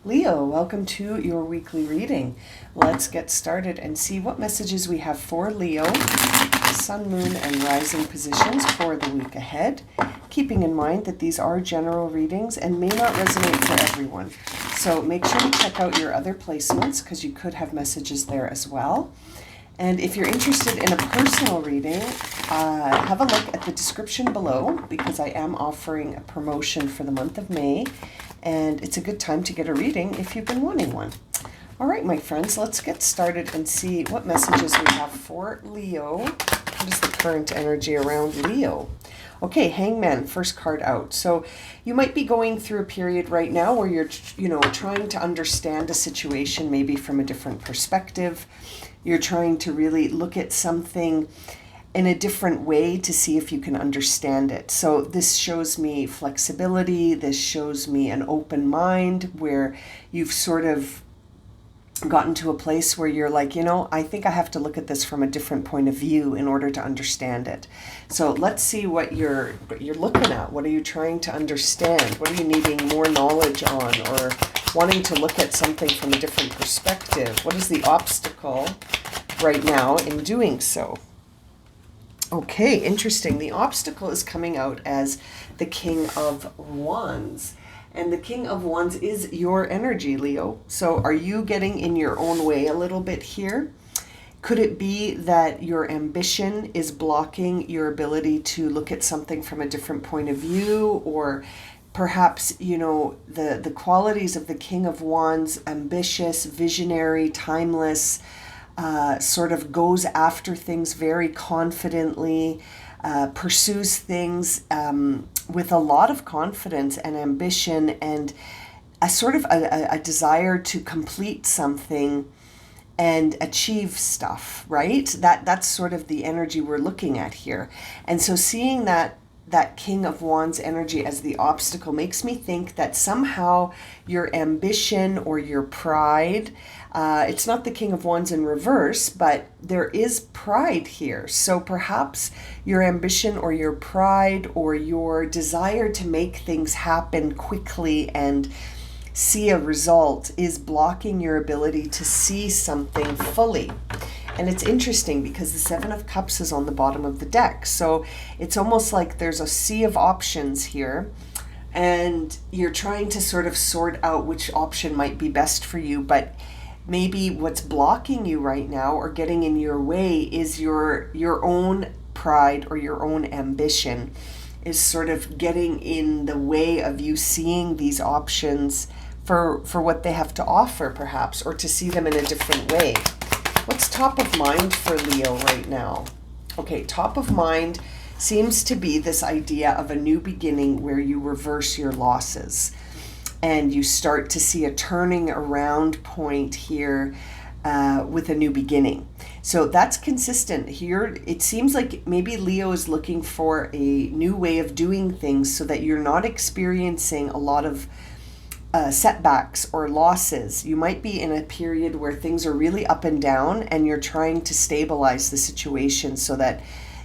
Leo, welcome to your weekly reading. Let's get started and see what messages we have for Leo, sun, moon, and rising positions for the week ahead, keeping in mind that these are general readings and may not resonate for everyone. So make sure to check out your other placements because you could have messages there as well. And if you're interested in a personal reading, have a look at the description below because I am offering a promotion for the month of May, and it's a good time to get a reading if you've been wanting one. All right, my friends, let's get started and see what messages we have for Leo. What is the current energy around Leo? Okay, Hangman, first card out. So you might be going through a period right now where you're, trying to understand a situation maybe from a different perspective. You're trying to really look at something in a different way to see if you can understand it. So this shows me flexibility. This shows me an open mind where you've sort of gotten to a place where you're like, I think I have to look at this from a different point of view in order to understand it. So let's see what you're looking at. What are you trying to understand? What are you needing more knowledge on, or wanting to look at something from a different perspective? What is the obstacle right now in doing so? Okay, interesting. The obstacle is coming out as the King of Wands. And the King of Wands is your energy, Leo. So are you getting in your own way a little bit here? Could it be that your ambition is blocking your ability to look at something from a different point of view? Or perhaps, the qualities of the King of Wands, ambitious, visionary, timeless, sort of goes after things very confidently, pursues things with a lot of confidence and ambition, and a sort of a desire to complete something and achieve stuff, right? That's sort of the energy we're looking at here. And so seeing that King of Wands energy as the obstacle makes me think that somehow your ambition or your pride, it's not the King of Wands in reverse, but there is pride here. So perhaps your ambition or your pride or your desire to make things happen quickly and see a result is blocking your ability to see something fully. And it's interesting because the Seven of Cups is on the bottom of the deck. So it's almost like there's a sea of options here, and you're trying to sort of sort out which option might be best for you. But maybe what's blocking you right now or getting in your way is your own pride or your own ambition is sort of getting in the way of you seeing these options for what they have to offer, perhaps, or to see them in a different way. What's top of mind for Leo right now? Okay, top of mind seems to be this idea of a new beginning where you reverse your losses and you start to see a turning around point here with a new beginning. So that's consistent here. It seems like maybe Leo is looking for a new way of doing things so that you're not experiencing a lot of setbacks or losses. You might be in a period where things are really up and down and you're trying to stabilize the situation so that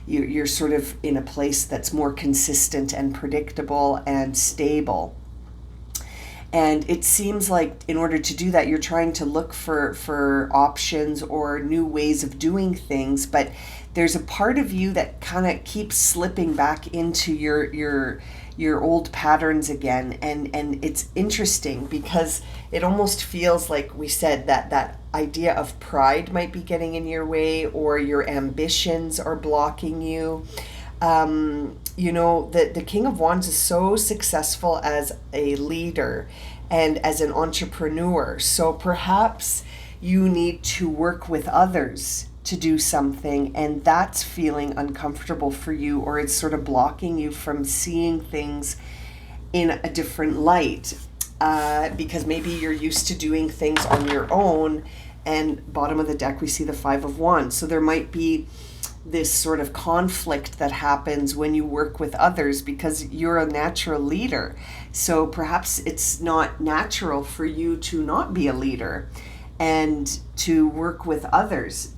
you're sort of in a place that's more consistent and predictable and stable. And it seems like in order to do that, you're trying to look for options or new ways of doing things, but there's a part of you that kind of keeps slipping back into your old patterns again. And it's interesting because it almost feels like we said that idea of pride might be getting in your way, or your ambitions are blocking you. The King of Wands is so successful as a leader and as an entrepreneur. So perhaps you need to work with others to do something, and that's feeling uncomfortable for you, or it's sort of blocking you from seeing things in a different light, because maybe you're used to doing things on your own. And bottom of the deck, we see the Five of Wands. So there might be this sort of conflict that happens when you work with others because you're a natural leader. So perhaps it's not natural for you to not be a leader and to work with others.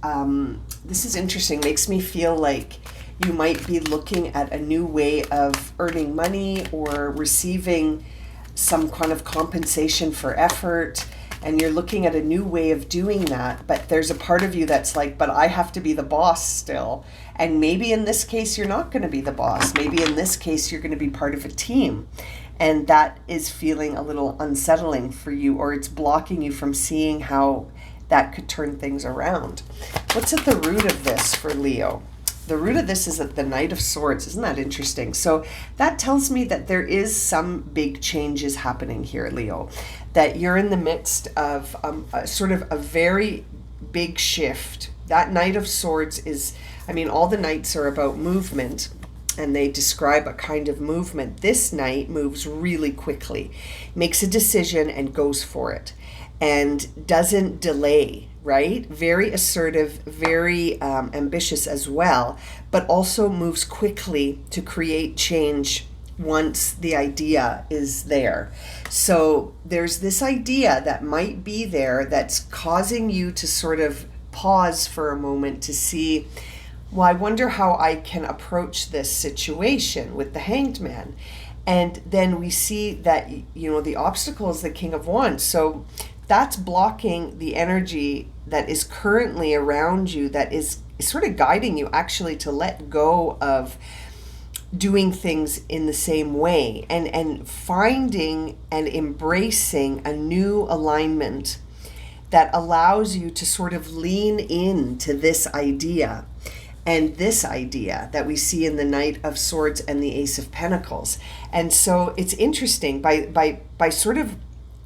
This is interesting. Makes me feel like you might be looking at a new way of earning money or receiving some kind of compensation for effort, and you're looking at a new way of doing that. But there's a part of you that's like, but I have to be the boss still. And maybe in this case, you're not going to be the boss. Maybe in this case, you're going to be part of a team. And that is feeling a little unsettling for you, or it's blocking you from seeing how that could turn things around. What's at the root of this for Leo? The root of this is at the Knight of Swords. Isn't that interesting? So that tells me that there is some big changes happening here, Leo. That you're in the midst of sort of a very big shift. That Knight of Swords is, I mean, all the knights are about movement, and they describe a kind of movement. This knight moves really quickly, makes a decision and goes for it, and doesn't delay, right? Very assertive, very ambitious as well, but also moves quickly to create change once the idea is there. So there's this idea that might be there that's causing you to sort of pause for a moment to see, well, I wonder how I can approach this situation with the Hanged Man. And then we see that, you know, the obstacle is the King of Wands. So that's blocking the energy that is currently around you, that is sort of guiding you actually to let go of doing things in the same way, and finding and embracing a new alignment that allows you to sort of lean into this idea. And this idea that we see in the Knight of Swords and the Ace of Pentacles. And so it's interesting, by sort of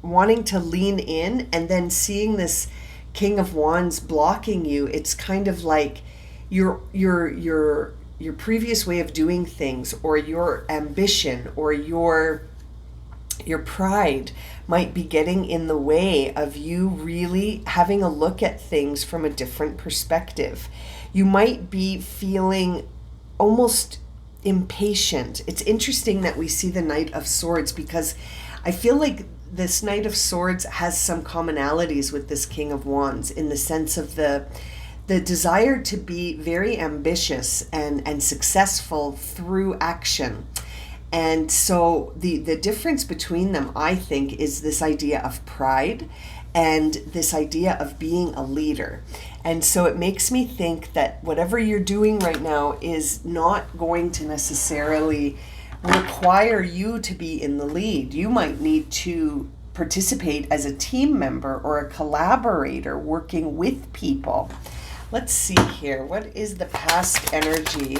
wanting to lean in and then seeing this King of Wands blocking you, it's kind of like your previous way of doing things, or your ambition, or your pride might be getting in the way of you really having a look at things from a different perspective. You might be feeling almost impatient. It's interesting that we see the Knight of Swords, because I feel like this Knight of Swords has some commonalities with this King of Wands, in the sense of the desire to be very ambitious and successful through action. And so the difference between them, I think, is this idea of pride and this idea of being a leader. And so it makes me think that whatever you're doing right now is not going to necessarily require you to be in the lead. You might need to participate as a team member or a collaborator working with people. Let's see here. What is the past energy?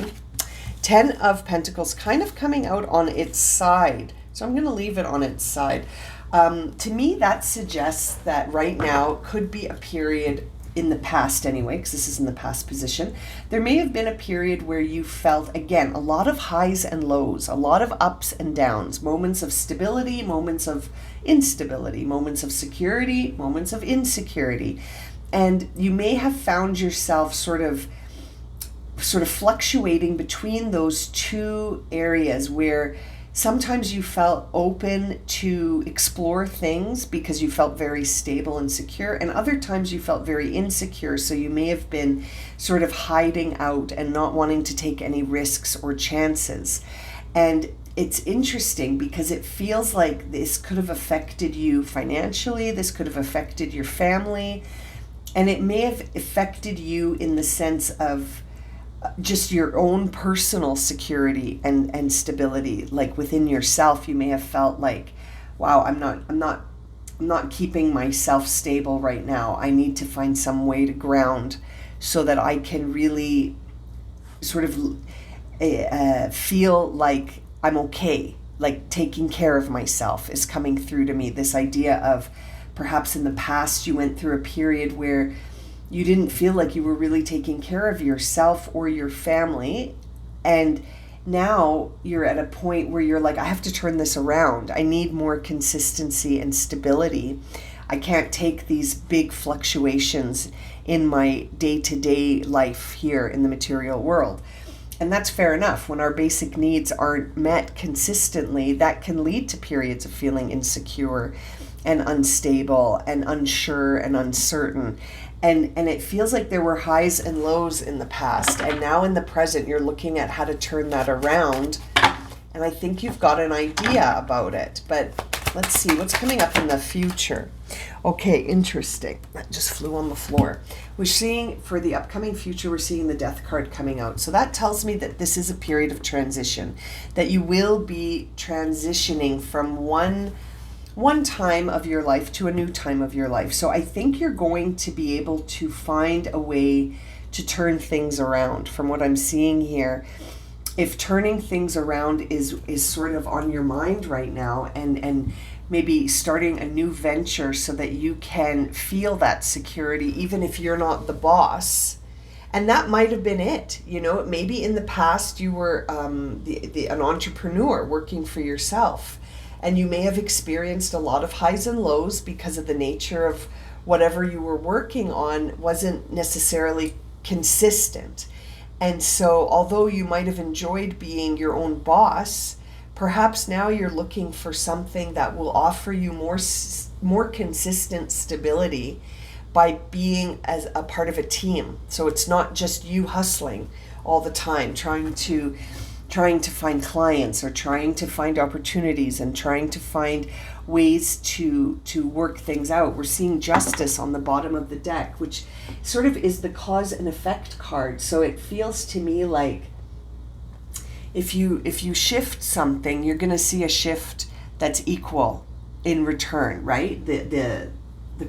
10 of Pentacles kind of coming out on its side. So I'm going to leave it on its side. To me, that suggests that right now could be a period in the past anyway, because this is in the past position. There may have been a period where you felt, again, a lot of highs and lows, a lot of ups and downs, moments of stability, moments of instability, moments of security, moments of insecurity. And you may have found yourself sort of fluctuating between those two areas, where sometimes you felt open to explore things because you felt very stable and secure, and other times you felt very insecure. So you may have been sort of hiding out and not wanting to take any risks or chances. And it's interesting because it feels like this could have affected you financially, this could have affected your family, and it may have affected you in the sense of just your own personal security and stability. Like within yourself, you may have felt like, wow, I'm not keeping myself stable right now. I need to find some way to ground so that I can really sort of feel like I'm okay, like taking care of myself is coming through to me. This idea of perhaps in the past you went through a period where you didn't feel like you were really taking care of yourself or your family. And now you're at a point where you're like, I have to turn this around. I need more consistency and stability. I can't take these big fluctuations in my day-to-day life here in the material world. And that's fair enough. When our basic needs aren't met consistently, that can lead to periods of feeling insecure and unstable and unsure and uncertain. And it feels like there were highs and lows in the past. And now in the present, you're looking at how to turn that around. And I think you've got an idea about it. But Let's see what's coming up in the future. Okay, interesting. That just flew on the floor. We're seeing, for the upcoming future, we're seeing the Death card coming out. So that tells me that this is a period of transition, that you will be transitioning from one time of your life to a new time of your life. So I think you're going to be able to find a way to turn things around. From what I'm seeing here, if turning things around is sort of on your mind right now, and maybe starting a new venture so that you can feel that security even if you're not the boss. And that might have been it. You know, maybe in the past you were an entrepreneur working for yourself, and you may have experienced a lot of highs and lows because of the nature of whatever you were working on wasn't necessarily consistent. And so although you might have enjoyed being your own boss, perhaps now you're looking for something that will offer you more consistent stability by being as a part of a team. So it's not just you hustling all the time, trying to find clients or trying to find opportunities and trying to find ways to work things out. We're seeing justice on the bottom of the deck, which sort of is the cause and effect card. So it feels to me like if you shift something, you're going to see a shift that's equal in return, right? The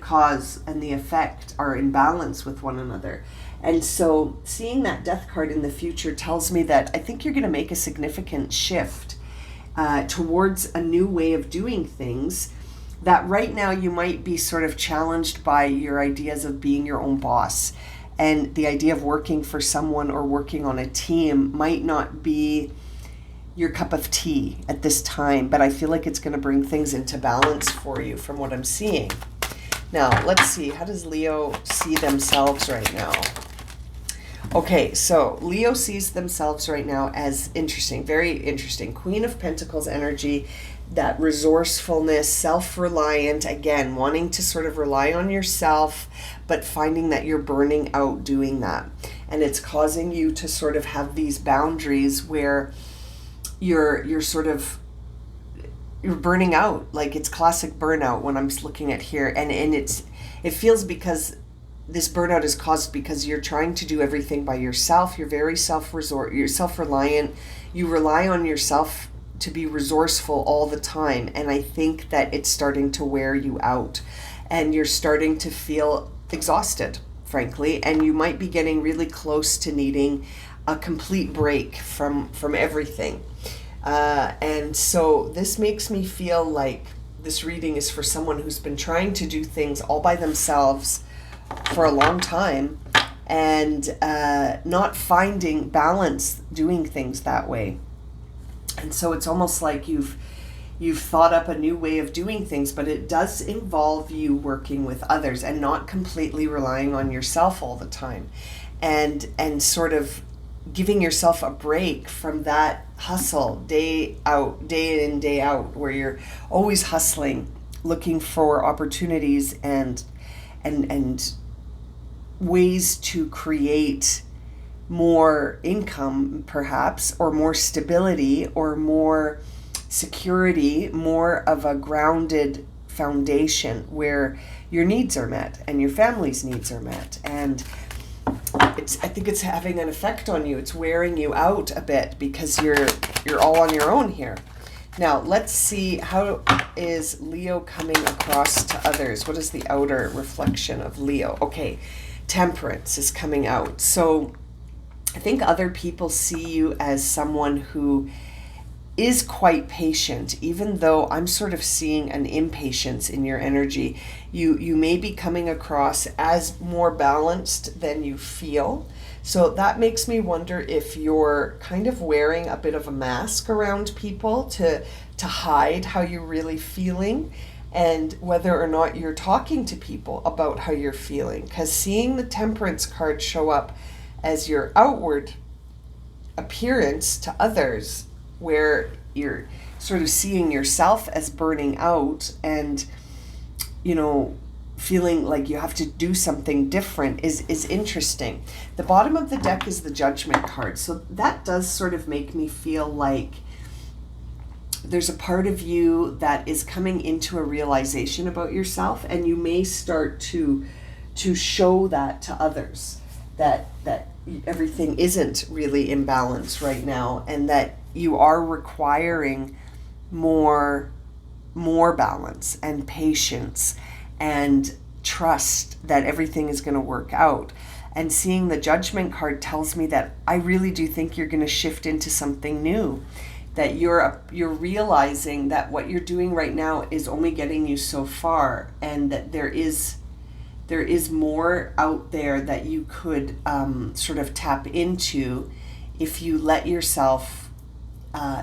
cause and the effect are in balance with one another. And so seeing that Death card in the future tells me that I think you're going to make a significant shift towards a new way of doing things, that right now you might be sort of challenged by your ideas of being your own boss. And the idea of working for someone or working on a team might not be your cup of tea at this time, but I feel like it's going to bring things into balance for you from what I'm seeing. Now, let's see. How does Leo see themselves right now? Okay, so Leo sees themselves right now as interesting, very interesting. Queen of Pentacles energy, that resourcefulness, self-reliant, again, wanting to sort of rely on yourself, but finding that you're burning out doing that. And it's causing you to sort of have these boundaries where you're burning out. Like, it's classic burnout when I'm looking at here. And it feels because this burnout is caused because you're trying to do everything by yourself. You're very you're self-reliant. You rely on yourself to be resourceful all the time. And I think that it's starting to wear you out. And you're starting to feel exhausted, frankly. And you might be getting really close to needing a complete break from everything. And so this makes me feel like this reading is for someone who's been trying to do things all by themselves for a long time and not finding balance doing things that way. And so it's almost like you've thought up a new way of doing things, but it does involve you working with others and not completely relying on yourself all the time, and sort of giving yourself a break from that hustle day in, day out, where you're always hustling, looking for opportunities and ways to create more income, perhaps, or more stability, or more security, more of a grounded foundation where your needs are met and your family's needs are met. And I think it's having an effect on you. It's wearing you out a bit because you're all on your own here. Now, let's see, how is Leo coming across to others? What is the outer reflection of Leo? Okay, Temperance is coming out. So I think other people see you as someone who is quite patient, even though I'm sort of seeing an impatience in your energy. You may be coming across as more balanced than you feel. So that makes me wonder if you're kind of wearing a bit of a mask around people to hide how you're really feeling, and whether or not you're talking to people about how you're feeling. Because seeing the Temperance card show up as your outward appearance to others, where you're sort of seeing yourself as burning out and, feeling like you have to do something different is interesting. The bottom of the deck is the Judgment card. So that does sort of make me feel like there's a part of you that is coming into a realization about yourself, and you may start to show that to others, that everything isn't really in balance right now, and that you are requiring more balance and patience and trust that everything is going to work out. And seeing the Judgment card tells me that I really do think you're going to shift into something new, that you're realizing that what you're doing right now is only getting you so far, and that there is more out there that you could sort of tap into if you let yourself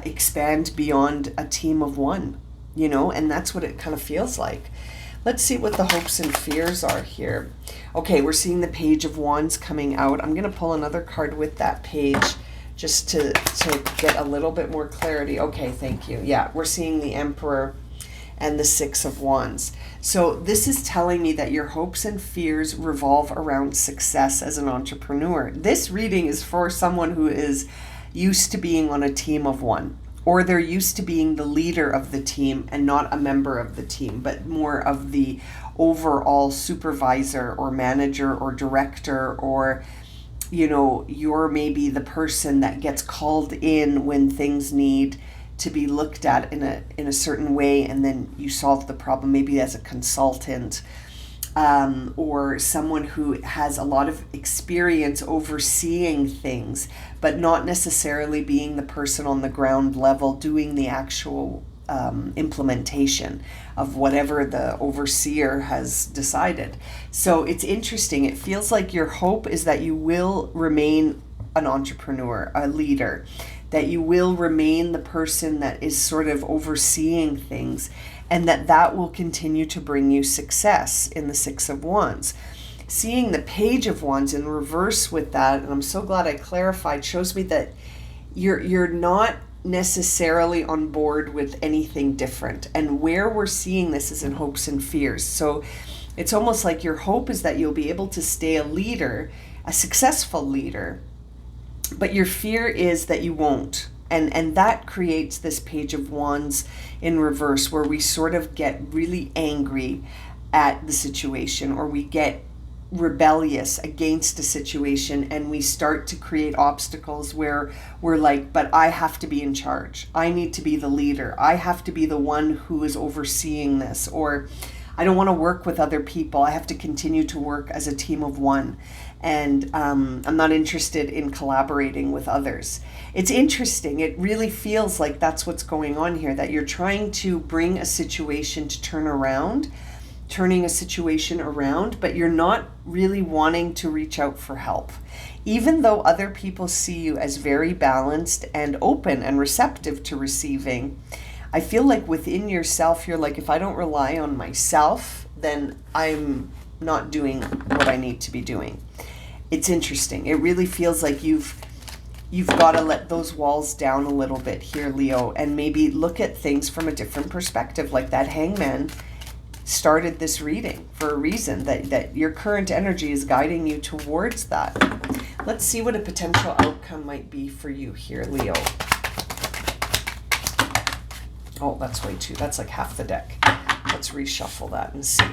expand beyond a team of one, and that's what it kind of feels like. Let's see what the hopes and fears are here. Okay, we're seeing the Page of Wands coming out. I'm going to pull another card with that page just to get a little bit more clarity. Okay, thank you. Yeah, we're seeing the Emperor and the Six of Wands. So this is telling me that your hopes and fears revolve around success as an entrepreneur. This reading is for someone who is used to being on a team of one, or they're used to being the leader of the team and not a member of the team, but more of the overall supervisor or manager or director, or you're maybe the person that gets called in when things need to be looked at in a certain way, and then you solve the problem, maybe as a consultant, or someone who has a lot of experience overseeing things, but not necessarily being the person on the ground level doing the actual implementation of whatever the overseer has decided. So it's interesting. It feels like your hope is that you will remain an entrepreneur, a leader, that you will remain the person that is sort of overseeing things, and that will continue to bring you success in the Six of Wands. Seeing the Page of Wands in reverse with that, and I'm so glad I clarified, shows me that you're not necessarily on board with anything different. And where we're seeing this is in hopes and fears. So it's almost like your hope is that you'll be able to stay a leader, a successful leader, but your fear is that you won't. And that creates this Page of Wands in reverse, where we sort of get really angry at the situation, or we get rebellious against a situation, and we start to create obstacles where we're like, but I have to be in charge. I need to be the leader. I have to be the one who is overseeing this, or I don't want to work with other people. I have to continue to work as a team of one. And I'm not interested in collaborating with others. It's interesting. It really feels like that's what's going on here, that you're trying to bring a situation to turning a situation around, but you're not really wanting to reach out for help. Even though other people see you as very balanced and open and receptive to receiving, I feel like within yourself, you're like, if I don't rely on myself, then I'm not doing what I need to be doing. It's interesting. It really feels like you've got to let those walls down a little bit here, Leo, and maybe look at things from a different perspective. Like that Hangman started this reading for a reason, that your current energy is guiding you towards that. Let's see what a potential outcome might be for you here, Leo. Oh, that's way too. That's like half the deck. Let's reshuffle that and see.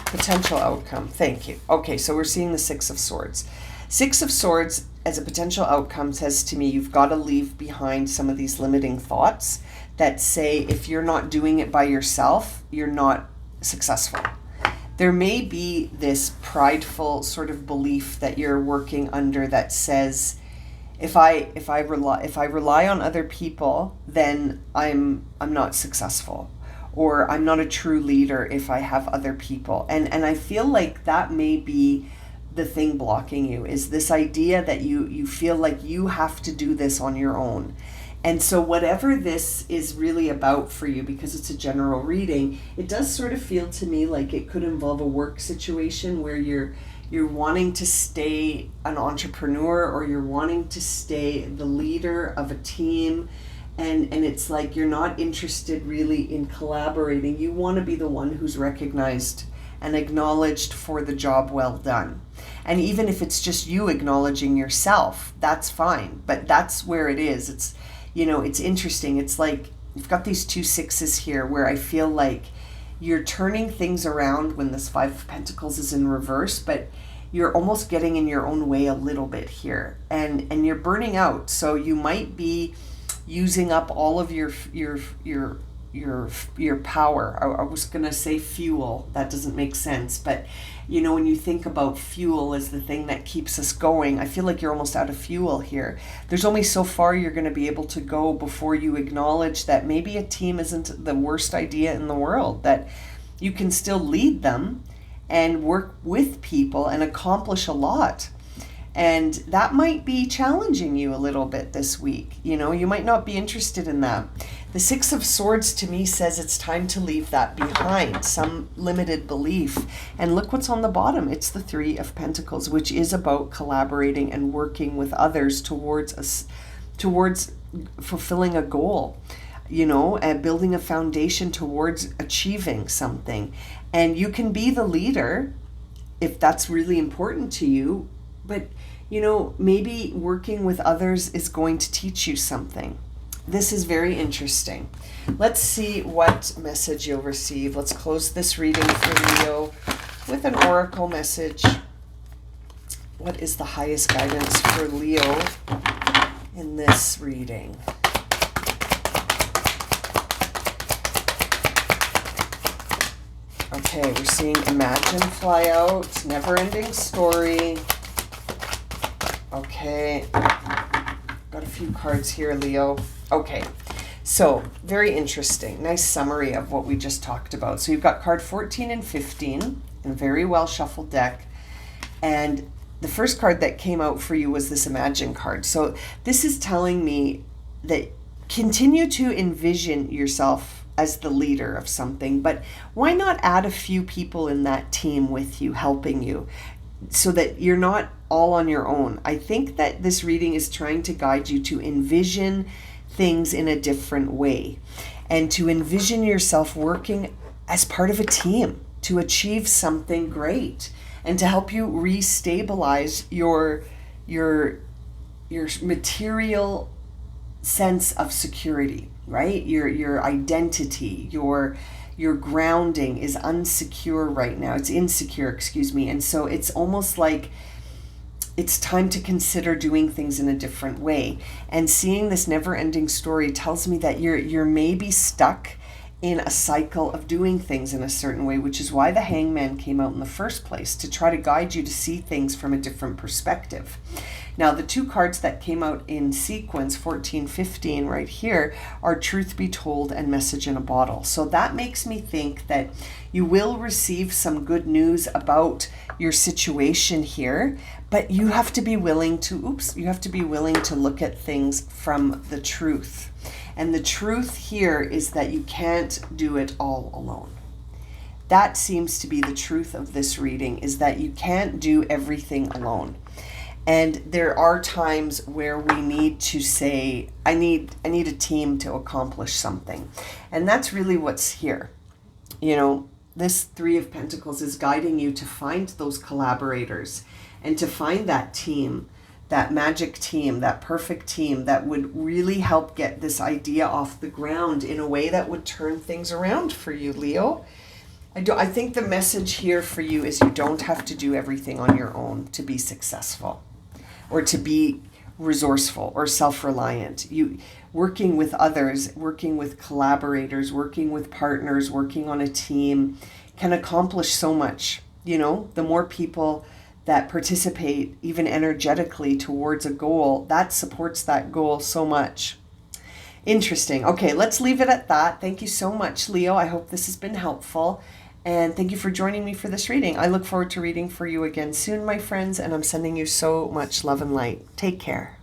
Potential outcome. Thank you. Okay, so we're seeing the Six of Swords. Six of Swords as a potential outcome says to me, you've got to leave behind some of these limiting thoughts that say if you're not doing it by yourself, you're not successful. There may be this prideful sort of belief that you're working under that says, if I rely on other people, then I'm not successful, or I'm not a true leader if I have other people. And I feel like that may be the thing blocking you, is this idea that you feel like you have to do this on your own. And so whatever this is really about for you, because it's a general reading, it does sort of feel to me like it could involve a work situation where you're wanting to stay an entrepreneur, or you're wanting to stay the leader of a team, and it's like you're not interested really in collaborating. You want to be the one who's recognized and acknowledged for the job well done. And even if it's just you acknowledging yourself, that's fine, but that's where it is. It's it's interesting. It's like you've got these 2 sixes here where I feel like you're turning things around when this 5 of Pentacles is in reverse, but you're almost getting in your own way a little bit here, and you're burning out. So you might be using up all of your power. I was gonna say fuel. That doesn't make sense, but when you think about fuel as the thing that keeps us going, I feel like you're almost out of fuel here. There's only so far you're going to be able to go before you acknowledge that maybe a team isn't the worst idea in the world, that you can still lead them and work with people and accomplish a lot. And that might be challenging you a little bit this week. You might not be interested in that. The 6 of Swords to me says it's time to leave that behind, some limited belief. And look what's on the bottom. It's the 3 of Pentacles, which is about collaborating and working with others towards fulfilling a goal, and building a foundation towards achieving something. And you can be the leader if that's really important to you, but maybe working with others is going to teach you something. This is very interesting. Let's see what message you'll receive. Let's close this reading for Leo with an oracle message. What is the highest guidance for Leo in this reading? Okay, we're seeing Imagine fly out, never-ending story. Okay, got a few cards here, Leo. Okay, so very interesting. Nice summary of what we just talked about. So you've got card 14 and 15 in a very well shuffled deck. And the first card that came out for you was this Imagine card. So this is telling me that continue to envision yourself as the leader of something, but why not add a few people in that team with you, helping you, so that you're not all on your own. I think that this reading is trying to guide you to envision things in a different way and to envision yourself working as part of a team to achieve something great and to help you restabilize your material sense of security, right? Your identity, your grounding is unsecure right now. It's insecure, excuse me. And so it's almost like it's time to consider doing things in a different way. And seeing this never-ending story tells me that you're maybe stuck in a cycle of doing things in a certain way, which is why the Hangman came out in the first place, to try to guide you to see things from a different perspective. Now, the 2 cards that came out in sequence, 14, 15, right here, are Truth Be Told and Message in a Bottle. So that makes me think that you will receive some good news about your situation here, but you have to be willing to, look at things from the truth. And the truth here is that you can't do it all alone. That seems to be the truth of this reading, is that you can't do everything alone. And there are times where we need to say, I need a team to accomplish something. And that's really what's here. This 3 of Pentacles is guiding you to find those collaborators and to find that team, that magic team, that perfect team that would really help get this idea off the ground in a way that would turn things around for you, Leo. I think the message here for you is you don't have to do everything on your own to be successful or to be resourceful or self-reliant. You working with others, working with collaborators, working with partners, working on a team can accomplish so much. The more people that participate even energetically towards a goal, that supports that goal so much. Interesting. Okay, let's leave it at that. Thank you so much, Leo. I hope this has been helpful. And thank you for joining me for this reading. I look forward to reading for you again soon, my friends, and I'm sending you so much love and light. Take care.